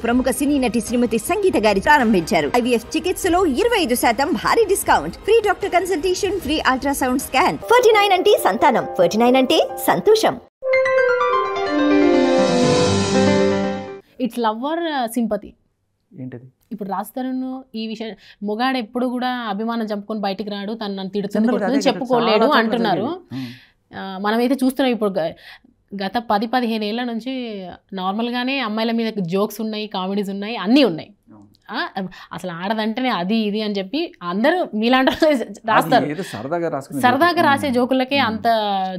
ప్రముఖ సినీ నటి శ్రీమతి సంగీత గారి ప్రారంభించారు. IVF చికిత్సలో 25% భారీ discount, free doctor consultation, free ultrasound scan. 49 అంటే సంతానం, 49 అంటే సంతోషం. ఇట్స్ లవ్ ఆర్ సింపతి ఏంటది? ఇప్పుడు రాస్తాను ఈ విషయం, మొగాడు ఎప్పుడు కూడా అభిమానం చంపుకొని బయటికి రాడు, తను నన్ను తిడుతుంది చెప్పుకోలేడు అంటున్నారు. మనమైతే చూస్తున్నాం ఇప్పుడు గత 10-15 ఏళ్ల నుంచి నార్మల్గానే అమ్మాయిల మీద జోక్స్ ఉన్నాయి, కామెడీస్ ఉన్నాయి, అన్నీ ఉన్నాయి. అసలు ఆడదంటేనే అది ఇది అని చెప్పి అందరూ మీలాంటి రాస్తారు. సరదాగా రాసే జోకులకే అంత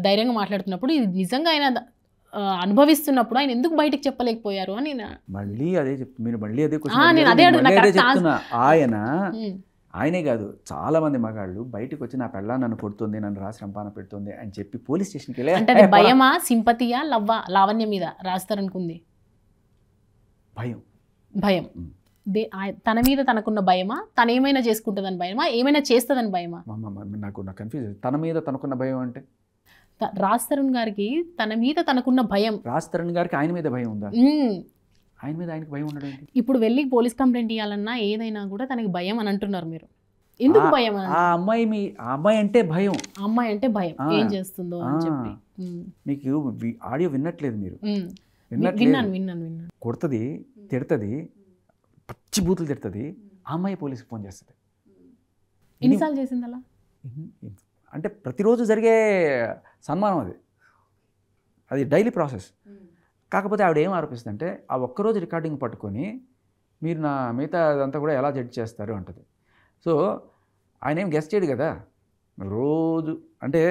ధైర్యంగా మాట్లాడుతున్నప్పుడు ఇది నిజంగా ఆయన అనుభవిస్తున్నప్పుడు ఆయన ఎందుకు బయటకు చెప్పలేకపోయారు అని మళ్ళీ అదే మీరు మళ్ళీ అదే చెప్తున్నా. ఆయనే కాదు, చాలా మంది మగాళ్ళు బయటకు వచ్చి నా పెళ్ళ నన్ను కొడుతుంది, నన్ను రాసి రంపాన పెడుతుంది అని చెప్పి పోలీస్ స్టేషన్కి వెళ్ళి అంటే భయమా, సింపతియా, లవ్వా? లావణ్య మీద రాస్తారనుకుంది భయం. తన మీద తనకున్న భయమా, తను ఏమైనా చేసుకుంటుందని భయమా, ఏమైనా చేస్తుందని భయమా? నాకు కన్ఫ్యూజ్. తన మీద తనకున్న భయం అంటే రాజ్ తరుణ్ గారికి తన మీద తనకున్న భయం. రాజ్ తరుణ్ గారికి ఆయన మీద భయం ఉందా? ఆయన మీద ఆయనకు భయం ఉండడం. ఇప్పుడు వెళ్ళి పోలీస్ కంప్లైంట్ ఇవ్వాలన్నా ఏదైనా కూడా తనకి భయం అని అంటున్నారు. మీరు ఎందుకు భయం? ఆ అమ్మాయి అంటే భయం. అమ్మాయి అంటే భయం, ఏం చేస్తుందో అని చెప్పి. మీకు ఆడియో విన్నట్లేదు మీరు? విన్నాను. కొడుతుంది, తిడుతుంది, పచ్చి బూతులు తిడుతుంది. ఆ అమ్మాయి పోలీస్కి ఫోన్ చేస్తుంది. ఎన్నిసార్లు చేసింది అలా? అంటే ప్రతిరోజు జరిగే సన్మానం అది డైలీ ప్రాసెస్. కాకపోతే ఆవిడ ఏం ఆరోపిస్తుందంటే ఆ ఒక్కరోజు రికార్డింగ్ పట్టుకొని మీరు నా మిగతా అదంతా కూడా ఎలా జడ్జ్ చేస్తారు అంటది. సో ఆయన ఏం గెస్ట్ చేయడు కదా, రోజు అంటే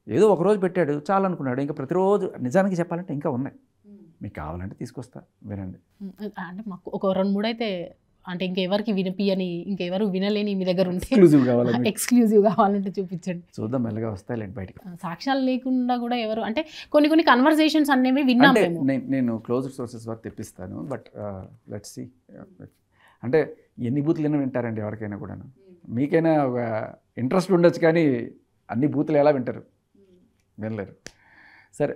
ఏదో ఒకరోజు పెట్టాడు చాలు అనుకున్నాడు. ఇంకా ప్రతిరోజు నిజానికి చెప్పాలంటే ఇంకా ఉన్నాయి, మీకు కావాలంటే తీసుకొస్తా వినండి. అంటే మాకు ఒక 2-3 అయితే అంటే ఇంకెవరికి వినిపియని, ఇంకెవరు వినలేని మీ దగ్గర ఉంటే ఎక్స్క్లూజివ్ కావాలంటే చూపించండి, చూద్దాం. మెల్లగా వస్తాయి బయటికి. సాక్ష్యాలు లేకుండా కూడా ఎవరు అంటే కొన్ని కన్వర్సేషన్స్ అనేవి విన్నాం. నేను క్లోజ్డ్ సోర్సెస్ వరకు తెప్పిస్తాను, బట్ లెట్స్ సీ. అంటే ఎన్ని బూతులు వింటారండి ఎవరికైనా కూడా? మీకైనా ఒక ఇంట్రెస్ట్ ఉండొచ్చు, కానీ అన్ని బూతులు ఎలా వింటారు? వినలేరు. సరే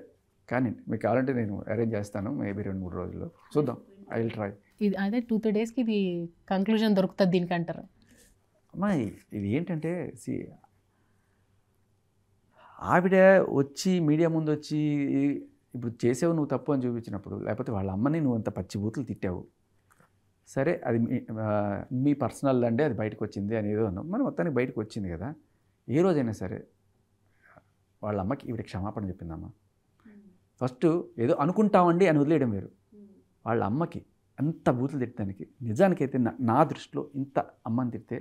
కానీ మీకు కావాలంటే నేను అరేంజ్ చేస్తాను, మేబీ 2-3 రోజుల్లో చూద్దాం. I will try. ఇది అదే 2-3 డేస్కి ఇది కంక్లూజన్ దొరుకుతుంది దీనికి అంటారు. అమ్మా ఇది ఏంటంటే ఆవిడ వచ్చి మీడియా ముందు వచ్చి ఇప్పుడు చేసావు నువ్వు తప్పు అని చూపించినప్పుడు, లేకపోతే వాళ్ళ అమ్మని నువ్వు అంత పచ్చి బూతులు తిట్టావు, సరే అది మీ పర్సనల్ అండి, అది బయటకు వచ్చింది అని ఏదో అన్నాం. మనం మొత్తానికి బయటకు వచ్చింది కదా. ఏ రోజైనా సరే వాళ్ళ అమ్మకి ఈవిడ క్షమాపణ చెప్పిందమ్మా. ఫస్ట్ ఏదో అనుకుంటామండి అని వదిలేయడం వేరు. వాళ్ళ అమ్మకి అంత బూతులు తిట్టడానికి నిజానికైతే నా దృష్టిలో ఇంత అమ్మని తిడితే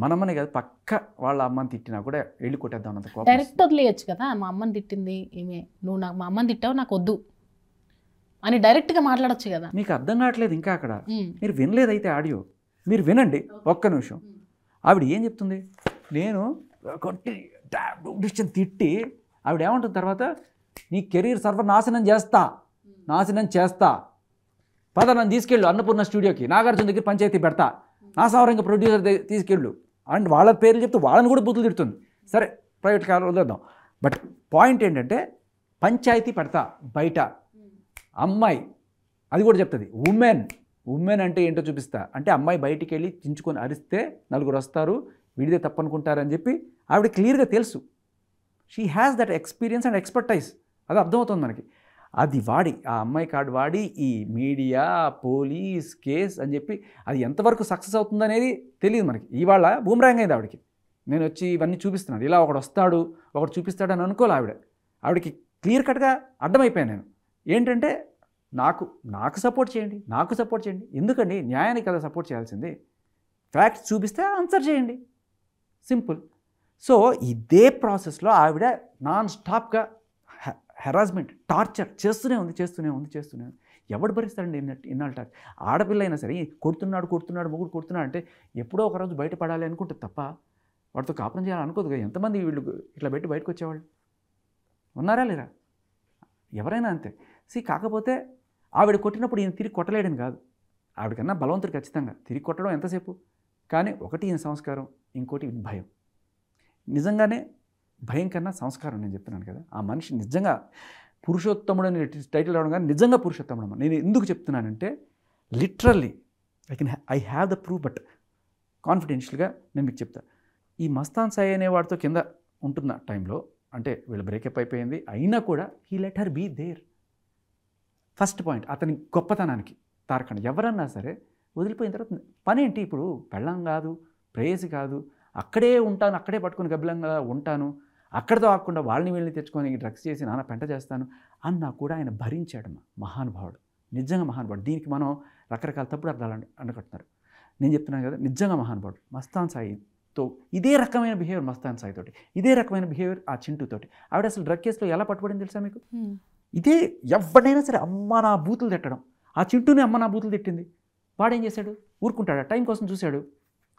మనమ్మనే కాదు, పక్క వాళ్ళ అమ్మని తిట్టినా కూడా వెళ్ళి కొట్టేద్దాం అంత కోపం. డైరెక్ట్ వదిలేయచ్చు కదా, మా అమ్మని తిట్టింది ఏమే, నువ్వు మా అమ్మని తిట్టావు నాకు వద్దు అని డైరెక్ట్గా మాట్లాడచ్చు కదా. మీకు అర్థం కావట్లేదు ఇంకా అక్కడ. మీరు వినలేదైతే ఆడియో మీరు వినండి ఒక్క నిమిషం. ఆవిడ ఏం చెప్తుంది? నేను కొట్టి డిస్టెన్స్ తిట్టి ఆవిడ ఏమంటుంది తర్వాత, నీ కెరీర్ సర్వనాశనం చేస్తా, పద నన్ను తీసుకెళ్ళు అన్నపూర్ణ స్టూడియోకి, నాగార్జున దగ్గర పంచాయతీ పెడతా, నా సౌరంగ ప్రొడ్యూసర్ తీసుకెళ్ళు అండ్ వాళ్ళ పేర్లు చెప్తే వాళ్ళని కూడా బూతులు తిడుతుంది. సరే ప్రైవేట్ కార్ వదిలేద్దాం. బట్ పాయింట్ ఏంటంటే పంచాయతీ పెడతా బయట. అమ్మాయి అది కూడా చెప్తుంది, ఉమెన్ అంటే ఏంటో చూపిస్తా అంటే అమ్మాయి బయటికి వెళ్ళి చించుకొని అరిస్తే 4 వస్తారు, వీడిదే తప్పనుకుంటారని చెప్పి ఆవిడ క్లియర్గా తెలుసు. She has that experience and expertise. అది అర్థమవుతుంది మనకి. అది వాడి ఆ అమ్మాయి కార్డు వాడి ఈ మీడియా, పోలీస్ కేస్ అని చెప్పి అది ఎంతవరకు సక్సెస్ అవుతుంది అనేది తెలియదు మనకి. ఇవాళ బూమరాంగ్ అయింది ఆవిడకి. నేను వచ్చి ఇవన్నీ చూపిస్తున్నాను, ఇలా ఒకడు వస్తాడు ఒకడు చూపిస్తాడు అని అనుకోలే ఆవిడకి క్లియర్ కట్గా అర్థమైపోయాను నేను. ఏంటంటే నాకు సపోర్ట్ చేయండి, ఎందుకండి న్యాయానికి కదా సపోర్ట్ చేయాల్సింది. ఫ్యాక్ట్స్ చూపిస్తే ఆన్సర్ చేయండి, సింపుల్. సో ఇదే ప్రాసెస్లో ఆవిడ నాన్ స్టాప్గా హెరాస్మెంట్, టార్చర్ చేస్తూనే ఉంది. ఎవడు భరిస్తాడండి ఇన్నాళ్ళు టార్చర్? ఆడపిల్ల అయినా సరే కొడుతున్నాడు మొగుడు కొడుతున్నాడు అంటే ఎప్పుడో ఒకరోజు బయటపడాలి అనుకుంటుంది తప్ప వాడితో కాపురం చేయాలనుకోదు కదా. ఎంతమంది వీళ్ళు ఇట్లా పెట్టి బయటకు వచ్చేవాళ్ళు ఉన్నారా లేరా? ఎవరైనా అంతే. కాకపోతే ఆవిడ కొట్టినప్పుడు ఈయన తిరిగి కొట్టలేడని కాదు, ఆవిడకన్నా బలవంతుడు ఖచ్చితంగా తిరిగి కొట్టడం ఎంతసేపు. కానీ ఒకటి ఈయన సంస్కారం, ఇంకోటి భయం. నిజంగానే భయం కన్నా సంస్కారం నేను చెప్తున్నాను కదా. ఆ మనిషి నిజంగా పురుషోత్తముడు అని టైటిల్ రావడం కానీ నిజంగా పురుషోత్తముడు. నేను ఎందుకు చెప్తున్నానంటే literally I have the proof, but కాన్ఫిడెన్షియల్గా నేను మీకు చెప్తా. ఈ మస్తాన్ సాయి అనే వాడితో కింద ఉంటున్న టైంలో, అంటే వీళ్ళు బ్రేకప్ అయిపోయింది అయినా కూడా he let her be there. First point అతని గొప్పతనానికి తారకండి. ఎవరన్నా సరే వదిలిపోయిన తర్వాత పని ఏంటి, ఇప్పుడు పెళ్ళం కాదు, ప్రేయసి కాదు, అక్కడే ఉంటాను, అక్కడే పట్టుకుని గబ్బిలంగా ఉంటాను, అక్కడితో ఆకుండా వాళ్ళని వీళ్ళని తెచ్చుకొని డ్రగ్స్ చేసి నాన్న పెంట చేస్తాను అన్నా కూడా ఆయన భరించాడమ్మా. మహానుభావుడు, నిజంగా మహానుభావుడు. దీనికి మనం రకరకాల తప్పుడు అర్థాలు అనుకుంటున్నారు. నేను చెప్తున్నాను కదా, నిజంగా మహానుభావుడు. మస్తాన్ సాయితో ఇదే రకమైన బిహేవియర్, మస్తాన్ సాయితోటి ఇదే రకమైన బిహేవియర్ ఆ చింటూతోటి. ఆవిడ అసలు డ్రగ్ కేసులో ఎలా పట్టుబడింది తెలుసా మీకు? ఇదే ఎవరినైనా సరే అమ్మ నా బూతులు తిట్టడం. ఆ చింటూనే అమ్మ నా బూతులు తిట్టింది. వాడేం చేశాడు? ఊరుకుంటాడు. టైం కోసం చూశాడు.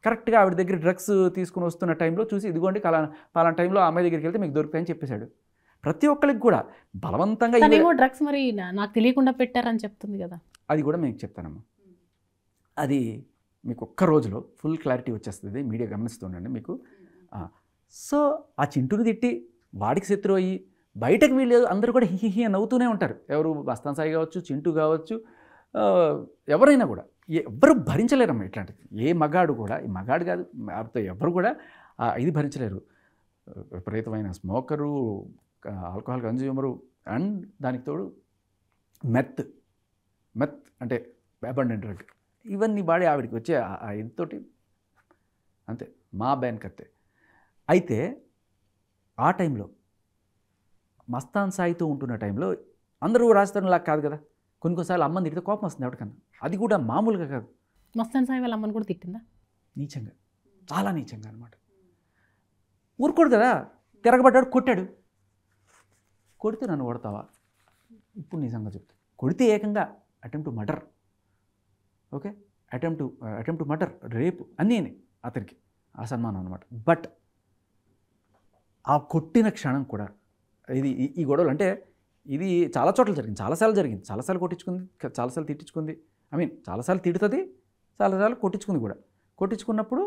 కరెక్ట్గా ఆవిడ దగ్గర డ్రగ్స్ తీసుకుని వస్తున్న టైంలో చూసి ఇదిగోండి పలానా టైంలో అమ్మాయి దగ్గరికి వెళ్తే మీకు దొరుకుతాయని చెప్పేశాడు. ప్రతి ఒక్కరికి కూడా బలవంతంగా డ్రగ్స్ మరి నాకు తెలియకుండా పెట్టారని చెప్తుంది కదా. అది కూడా మీకు చెప్తానమ్మా. అది మీకు ఒక్క రోజులో ఫుల్ క్లారిటీ వచ్చేస్తుంది. మీడియా గమనిస్తుండండి మీకు. సో ఆ చింటూని తిట్టి వాడికి శత్రు అయ్యి బయటకు వీళ్ళు అందరూ కూడా హిహి నవ్వుతూనే ఉంటారు. ఎవరు మస్తాన్ సాయి కావచ్చు, చింటూ కావచ్చు, ఎవరైనా కూడా ఎవ్వరు భరించలేరమ్మా ఇట్లాంటిది. ఏ మగాడు కూడా, ఈ మగాడు కాదు ఎవరు కూడా ఇది భరించలేరు. విపరీతమైన స్మోకరు, ఆల్కహాల్ కన్జ్యూమరు, అండ్ దానికి తోడు మెత్ అంటే అబండెంట్ డ్రగ్, ఇవన్నీ వాడి ఆవిడికి వచ్చే ఇదితోటి అంతే మా బ్యాన్ కత్తే. అయితే ఆ టైంలో మస్తాన్ సాయితో ఉంటున్న టైంలో అందరూ రాజధానిలాగా కాదు కదా, కొన్నిసార్లు అమ్మని తిడితే కోపం వస్తుంది ఎవరికన్నా. అది కూడా మామూలుగా కాదు. మస్తాన్ సాయి వాళ్ళ అమ్మని కూడా తిట్టిందా? నీచంగా, చాలా నీచంగా అనమాట. ఊరుకోడు కదా, తిరగబడ్డాడు, కొట్టాడు. కొడితే నన్ను కొడతావా? ఇప్పుడు నిజంగా చెప్తా, కొడితే ఏకంగా attempt to murder. Okay, attempt to murder, రేపు అన్నీ అతనికి అసన్మానం అనమాట. బట్ ఆ కొట్టిన క్షణం కూడా ఈ గొడవలు అంటే ఇది చాలా చోట్ల జరిగింది, చాలాసార్లు కొట్టించుకుంది, చాలాసార్లు తిట్టించుకుంది. చాలాసార్లు తిడుతుంది, చాలాసార్లు కొట్టించుకుంది కూడా. కొట్టించుకున్నప్పుడు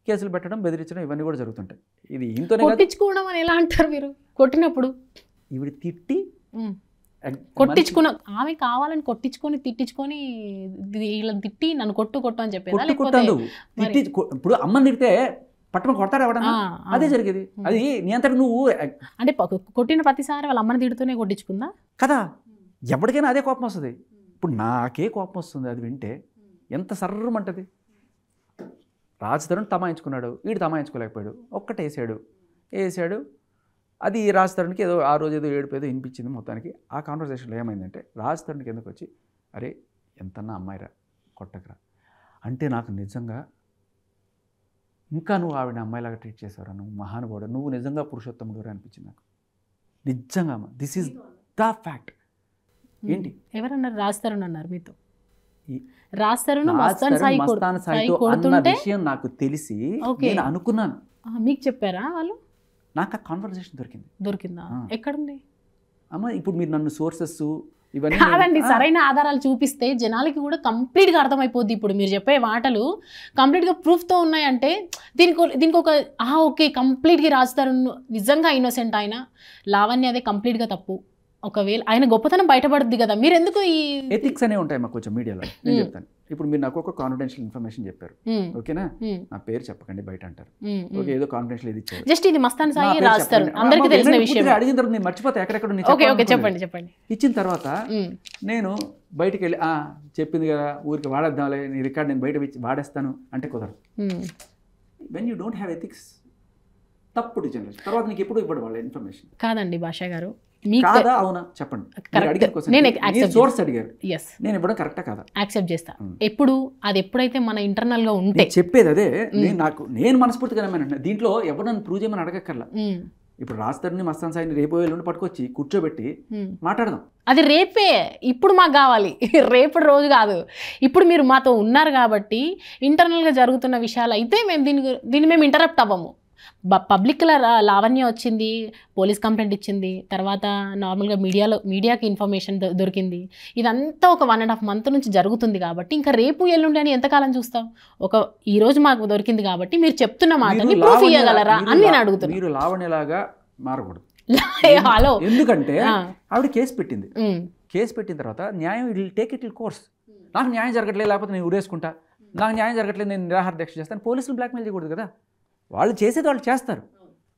కేసులు పెట్టడం, బెదిరించడం ఇవన్నీ కూడా జరుగుతుంటాయి. ఇది ఇంతనే కొట్టించుకోవడం అని ఎలా అంటారు మీరు? కొట్టినప్పుడు ఈవిడ తిట్టి కొట్టించుకున్న ఆమె కావాలని కొట్టించుకొని తిట్టించుకొని వీళ్ళని తిట్టి నన్ను కొట్టు అని చెప్పేది. ఇప్పుడు అమ్మని తిడితే పట్టణ కొడతాడు ఎవడన్నా, అదే జరిగేది. అది నీ అంతటి నువ్వు అంటే కొట్టిన ప్రతిసారి వాళ్ళ అమ్మని తిడుతూనే కొట్టించుకుందా కదా. ఎవరికైనా అదే కోపం వస్తుంది. ఇప్పుడు నాకే కోపం వస్తుంది అది వింటే, ఎంత సర్రమంటది. రాజతరుణ్ తమాయించుకున్నాడు, వీడు తమాయించుకోలేకపోయాడు, వేసాడు. అది రాజతరుణ్కి ఏదో ఆ రోజు ఏదో ఏడుపేదో వినిపించింది మొత్తానికి. ఆ కాన్వర్సేషన్లో ఏమైందంటే రాజతరుణ్కి ఎందుకు వచ్చి, అరే ఎంతన్నా అమ్మాయిరా, కొట్టకరా అంటే, నాకు నిజంగా ఇంకా నువ్వు ఆవిడ అమ్మాయిలాగా ట్రీట్ చేశారా, నువ్వు మహానుభావుడు, నువ్వు నిజంగా పురుషోత్తముడు అనిపించింది నాకు నిజంగా. This is the fact. ఏంటి ఎవరన్నారు? రాజతరుణ్ అన్నారు మీతో? మస్తాన్ సాయితో అన్న విషయం నాకు తెలిసి నేను అనుకున్నాను. మీకు చెప్పారా వాళ్ళు? నాకు ఆ కాన్వర్సేషన్ దొరికిందా? ఎక్కడుంది అమ్మ? ఇప్పుడు మీరు నన్ను సోర్సెస్ ఇవన్నీ కాదండి, సరైన ఆధారాలు చూపిస్తే జనాలకి కూడా కంప్లీట్గా అర్థమైపోద్ది. ఇప్పుడు మీరు చెప్పే మాటలు కంప్లీట్గా ప్రూఫ్తో ఉన్నాయంటే దీనికి ఒక ఓకే కంప్లీట్గా రాస్తారు. నిజంగా ఇన్నోసెంట్ ఆయన, లావణ్య అదే కంప్లీట్గా తప్పు. ఒకవేళ ఆయన గొప్పతనం బయటపడుద్ది కదా, మీరు ఎందుకు ఈ ఎథిక్స్ అనేవి ఉంటాయి మాకు కొంచెం మీడియాలో. నేను చెప్తాను. ఇప్పుడు మీరు నాకు ఒక కాన్ఫిడెన్షియల్ ఇన్ఫర్మేషన్ చెప్పారు, ఓకేనా? నా పేరు చెప్పకండి బయట అంటారు, ఓకే, ఏదో కాన్ఫిడెన్షియల్ ఇది ఇచ్చారు. జస్ట్ ఇది మస్తాన్ సాయి రాస్తారు, అందరికీ తెలిసిన విషయం. అడిగిన తర్వాత నేను మర్చిపోతే ఎక్కడెక్కడ చెప్పండి. ఇచ్చిన తర్వాత నేను బయటికి వెళ్ళి చెప్పింది కదా ఊరికి వాడేద్దాంలే, నీ రికార్డ్ నేను బయట వాడేస్తాను అంటే కుదరదు. When you don't have ethics, తప్పుడు జనరేషన్ తర్వాత నీకు ఎప్పుడు ఇవ్వడం వాళ్ళ ఇన్ఫర్మేషన్. కాదండి భాషా గారు, కాదా అవునా చెప్పండి. నేను ఇవ్వడం కరెక్టా కాదా? యాక్సెప్ట్ చేస్తా. ఎప్పుడైతే మన ఇంటర్నల్ గా ఉంటే చెప్పేది అదే. నేను మనస్ఫూర్తిగా దీంట్లో ఎవరు నన్ను ప్రూవ్ చేయమని అడగక్కర్లా. ఇప్పుడు రాజధాని మస్తాన్ సాయిని రేపు వెళ్ళి పట్టుకొచ్చి కూర్చోబెట్టి మాట్లాడదాం. అది రేపే, ఇప్పుడు మాకు కావాలి, రేపటి రోజు కాదు. ఇప్పుడు మీరు మాతో ఉన్నారు కాబట్టి ఇంటర్నల్ గా జరుగుతున్న విషయాలు అయితే మేము దీన్ని మేము ఇంటరప్ట్ అవ్వము. పబ్లిక్లో లావణ్య వచ్చింది, పోలీస్ కంప్లైంట్ ఇచ్చింది, తర్వాత నార్మల్గా మీడియాకి ఇన్ఫర్మేషన్ దొరికింది. ఇదంతా ఒక 1.5 month నుంచి జరుగుతుంది కాబట్టి ఇంకా రేపు ఎల్లుండి అని ఎంతకాలం చూస్తాం? ఈరోజు మాకు దొరికింది కాబట్టి మీరు చెప్తున్న మాటని ప్రూఫ్ ఇవ్వగలరా అని నేను అడుగుతున్నాను. మీరు లావణ్యలాగా మారకూడదు. హలో, ఎందుకంటే ఆవిడ కేసు పెట్టింది. కేసు పెట్టిన తర్వాత న్యాయం it will take it course. నాకు న్యాయం జరగట్లేదు, లేకపోతే నేను ఊరేసుకుంటా, నాకు న్యాయం జరగట్లేదు నేను నిరాహార దీక్ష చేస్తాను. పోలీసులు బ్లాక్మెయిల్ చేయకూడదు కదా. వాళ్ళు చేసేది వాళ్ళు చేస్తారు,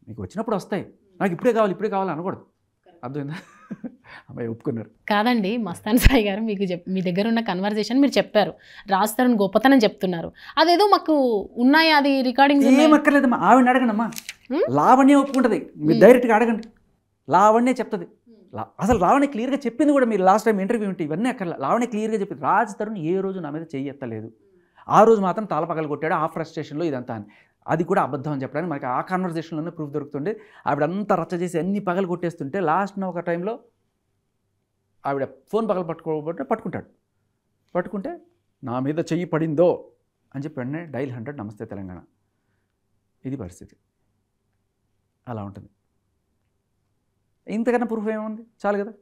మీకు వచ్చినప్పుడు వస్తాయి. నాకు ఇప్పుడే కావాలి అనకూడదు. అర్థమైందా? అమ్మాయి ఒప్పుకున్నారు. కాదండి మస్తాన్ సాయి గారు, మీకు మీ దగ్గర ఉన్న కన్వర్జేషన్ మీరు చెప్పారు, రాజ్ తరుణ్ గొప్పతనం చెప్తున్నారు. అదేదో మాకు ఉన్నాయా అది రికార్డింగ్స్? ఏం అక్కర్లేదమ్మా, ఆవిడని అడగండమ్మా. లావణ్య ఒప్పుకుంటుంది, మీరు డైరెక్ట్గా అడగండి. లావణ్య చెప్తుంది. అసలు లావణ్య క్లియర్గా చెప్పింది కూడా, మీరు లాస్ట్ టైం ఇంటర్వ్యూ ఉంటే ఇవన్నీ అక్కర్లే. లావణ్య క్లియర్గా చెప్పింది, రాజ్ తరుణ్ ఏ రోజు నా మీద చెయ్యి ఎత్తలేదు, ఆ రోజు మాత్రం తలపగలు కొట్టాడు ఆ ఫ్రస్ట్రేషన్లో ఇదంతా అని. అది కూడా అబద్ధం అని చెప్పడానికి మనకి ఆ కాన్వర్జేషన్లోనే ప్రూఫ్ దొరుకుతుండే. ఆవిడ అంతా రచ్చ చేసి అన్ని పగలు కొట్టేస్తుంటే లాస్ట్న ఒక టైంలో ఆవిడ ఫోన్ పగలు పట్టుకుంటే నా మీద చెయ్యి పడిందో అని చెప్పి వెంటనే డైల్ 100 నమస్తే తెలంగాణ. ఇది పరిస్థితి, అలా ఉంటుంది. ఇంతకన్నా ప్రూఫ్ ఏముంది, చాలు కదా.